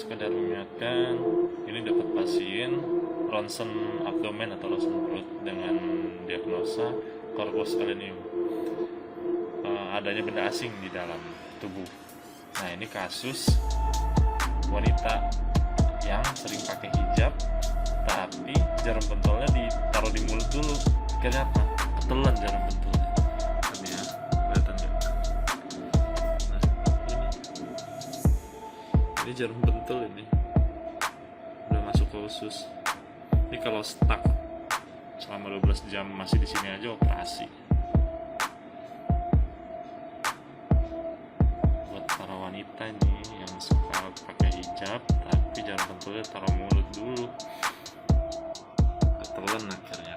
sekedar mengingatkan, ini dapat pasien ronsen abdomen atau ronsen perut dengan diagnosa corpus callosum, adanya benda asing di dalam tubuh. Nah, ini kasus wanita yang sering pakai hijab tapi jarum pentolnya ditaruh di mulut dulu. Kenapa? Ketelan jarum pentolnya. Ini ya, kelihatan nggak? Nah, ini jarum pentol ini udah masuk ke usus. Ini kalau stuck selama 12 jam masih di sini aja operasi. Buat para wanita nih yang suka pakai hijab tapi jarum pentolnya taruh mulut dulu, ketelan akhirnya.